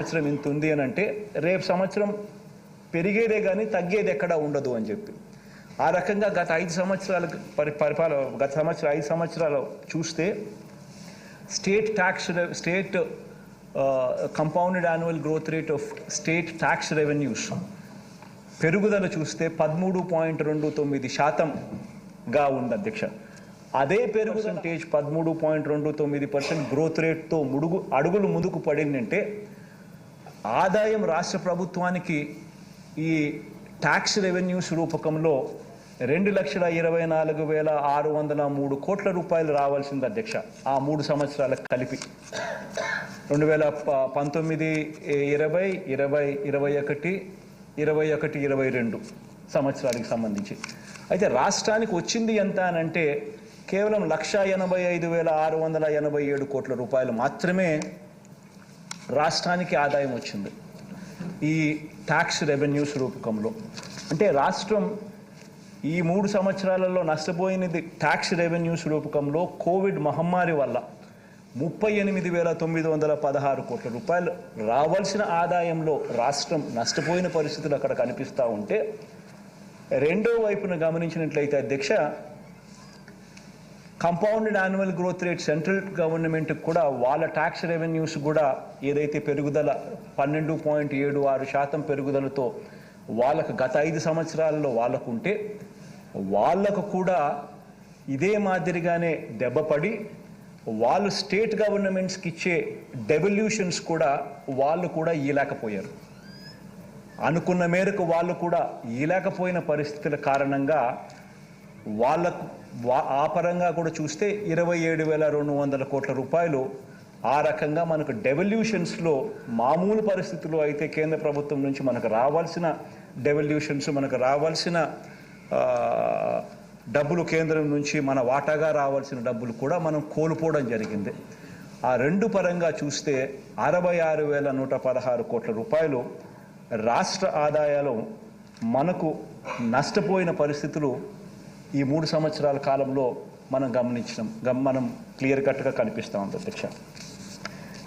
సంవత్సరం ఇంత ఉంది అని అంటే రేపు సంవత్సరం పెరిగేదే కానీ తగ్గేది ఎక్కడా ఉండదు అని చెప్పి ఆ రకంగా గత 5 సంవత్సరాల గత సంవత్సరం 5 సంవత్సరాలు చూస్తే state compounded annual growth rate of state tax revenues పెరుగుదల చూస్తే 13.29%గా ఉంది అధ్యక్ష. అదే పెర్సెంటేజ్ 13.29% గ్రోత్ రేట్తో అడుగులు ముందుకు పడిందంటే ఆదాయం రాష్ట్ర ప్రభుత్వానికి ఈ ట్యాక్స్ రెవెన్యూస్ రూపకంలో 2,24,603 కోట్ల రూపాయలు రావాల్సింది అధ్యక్ష. ఆ 3 సంవత్సరాలకు కలిపి 2019, 20, 20, 21, 22 సంవత్సరాలకు సంబంధించి. అయితే రాష్ట్రానికి వచ్చింది ఎంత అని అంటే కేవలం 1,85,687 కోట్ల రూపాయలు మాత్రమే రాష్ట్రానికి ఆదాయం వచ్చింది ఈ ట్యాక్స్ రెవెన్యూస్ రూపకంలో. అంటే రాష్ట్రం ఈ 3 సంవత్సరాలలో నష్టపోయినది ట్యాక్స్ రెవెన్యూస్ రూపకంలో కోవిడ్ మహమ్మారి వల్ల 38,916 కోట్ల రూపాయలు రావాల్సిన ఆదాయంలో రాష్ట్రం నష్టపోయిన పరిస్థితులు అక్కడ కనిపిస్తూ ఉంటే, రెండో వైపున గమనించినట్లయితే అధ్యక్ష compounded annual growth rate central గవర్నమెంట్కి కూడా వాళ్ళ ట్యాక్స్ రెవెన్యూస్ కూడా ఏదైతే పెరుగుదల 12.76% పెరుగుదలతో వాళ్ళకు గత 5 సంవత్సరాలలో వాళ్ళకు ఉంటే వాళ్ళకు కూడా ఇదే మాదిరిగానే దెబ్బపడి వాళ్ళు స్టేట్ గవర్నమెంట్స్కి ఇచ్చే డెవల్యూషన్స్ కూడా వాళ్ళు కూడా ఇవ్వలేకపోయారు. అనుకున్న మేరకు వాళ్ళు కూడా ఇవ్వలేకపోయిన పరిస్థితుల కారణంగా వాళ్ళకు ఆ పరంగా కూడా చూస్తే 27,200 కోట్ల రూపాయలు ఆ రకంగా మనకు డెవల్యూషన్స్లో మామూలు పరిస్థితుల్లో అయితే కేంద్ర ప్రభుత్వం నుంచి మనకు రావాల్సిన డెవల్యూషన్స్ మనకు రావాల్సిన డబ్బులు కేంద్రం నుంచి మన వాటాగా రావాల్సిన డబ్బులు కూడా మనం కోల్పోవడం జరిగింది. ఆ రెండు పరంగా చూస్తే 66,116 కోట్ల రూపాయలు రాష్ట్ర ఆదాయాలు మనకు నష్టపోయిన పరిస్థితులు ఈ 3 సంవత్సరాల కాలంలో మనం మనం క్లియర్ కట్గా కనిపిస్తూ ఉంది అధ్యక్ష.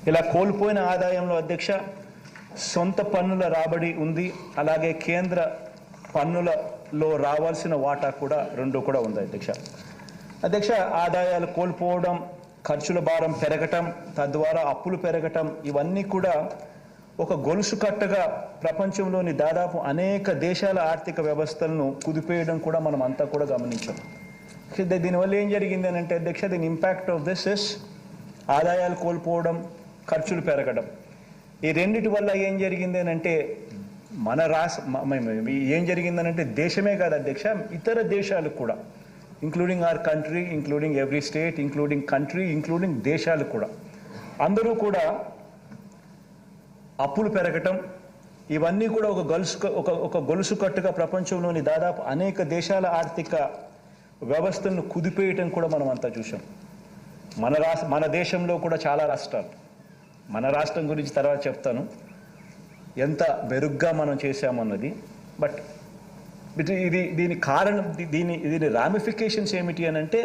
ఇలా కోల్పోయిన ఆదాయంలో అధ్యక్ష సొంత పన్నుల రాబడి ఉంది, అలాగే కేంద్ర పన్నులలో రావాల్సిన వాటా కూడా రెండు కూడా ఉంది అధ్యక్ష. ఆదాయాలు కోల్పోవడం, ఖర్చుల భారం పెరగటం, తద్వారా అప్పులు పెరగటం, ఇవన్నీ కూడా ఒక గొలుసు కట్టగా ప్రపంచంలోని దాదాపు అనేక దేశాల ఆర్థిక వ్యవస్థలను కుదిపేయడం కూడా మనం అంతా కూడా గమనించాం. దీనివల్ల ఏం జరిగింది అని అంటే అధ్యక్ష, దీని ఇంపాక్ట్ ఆఫ్ దిస్ ఇస్ ఆదాయాలు కోల్పోవడం, ఖర్చులు పెరగడం. ఈ రెండిటి వల్ల ఏం జరిగింది అని అంటే మన ఏం జరిగిందని అంటే దేశమే కాదు అధ్యక్ష, ఇతర దేశాలు కూడా including our country, including every state, including country, including దేశాలు కూడా అందరూ కూడా అప్పులు పెరగటం, ఇవన్నీ కూడా ఒక గొలుసు కట్టుగా ప్రపంచంలోని దాదాపు అనేక దేశాల ఆర్థిక వ్యవస్థలను కుదిపేయటం కూడా మనం అంతా చూసాం. మన దేశంలో కూడా చాలా రాష్ట్రాలు, మన రాష్ట్రం గురించి తర్వాత చెప్తాను ఎంత మెరుగ్గా మనం చేశామన్నది. బట్ దీని కారణం, దీని రామిఫికేషన్స్ ఏమిటి అని అంటే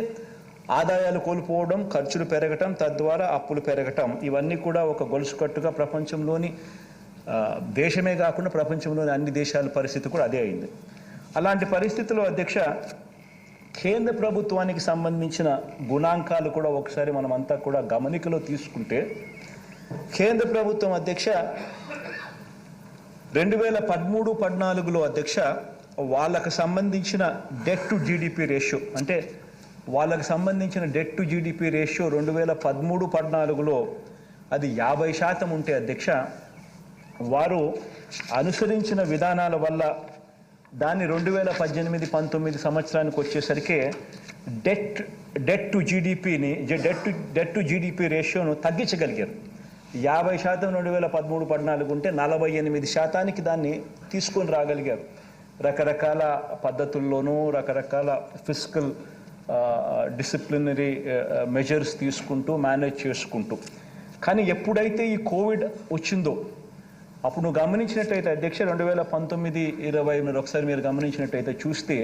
ఆదాయాలు కోల్పోవడం, ఖర్చులు పెరగటం, తద్వారా అప్పులు పెరగటం, ఇవన్నీ కూడా ఒక గొలుసు కట్టుగా ప్రపంచంలోని దేశమే కాకుండా ప్రపంచంలోని అన్ని దేశాల పరిస్థితి కూడా అదే అయింది. అలాంటి పరిస్థితుల్లో అధ్యక్ష కేంద్ర ప్రభుత్వానికి సంబంధించిన గుణాంకాలు కూడా ఒకసారి మనం అంతా కూడా గమనికలో తీసుకుంటే, కేంద్ర ప్రభుత్వం అధ్యక్ష 2013-14లో అధ్యక్ష వాళ్ళకు సంబంధించిన డెట్ టు జీడిపి రేషియో, అంటే వాళ్ళకు సంబంధించిన డెట్ టు జీడిపి రేషియో 2013-14లో అది 50% ఉంటే అధ్యక్ష వారు అనుసరించిన విధానాల వల్ల దాన్ని 2018-19 సంవత్సరానికి వచ్చేసరికి డెట్ టు జీడిపి రేషియోను తగ్గించగలిగారు. 50% 2013-14 ఉంటే 48% దాన్ని తీసుకొని రాగలిగారు. రకరకాల పద్ధతుల్లోనూ రకరకాల ఫిస్కల్ డిసిప్లినరీ మెజర్స్ తీసుకుంటూ మేనేజ్ చేసుకుంటూ. కానీ ఎప్పుడైతే ఈ కోవిడ్ వచ్చిందో అప్పుడు నువ్వు గమనించినట్టయితే అధ్యక్ష 2019-20 మీరు ఒకసారి మీరు గమనించినట్టయితే చూస్తే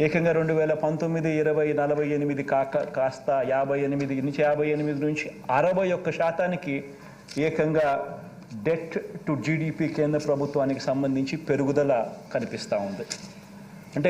ఏకంగా 2019-20 48 కాస్త 58 నుంచి 61 నుంచి 61% ఏకంగా డెట్ టు జీడిపి కేంద్ర ప్రభుత్వానికి సంబంధించి పెరుగుదల కనిపిస్తూ ఉంది. అంటే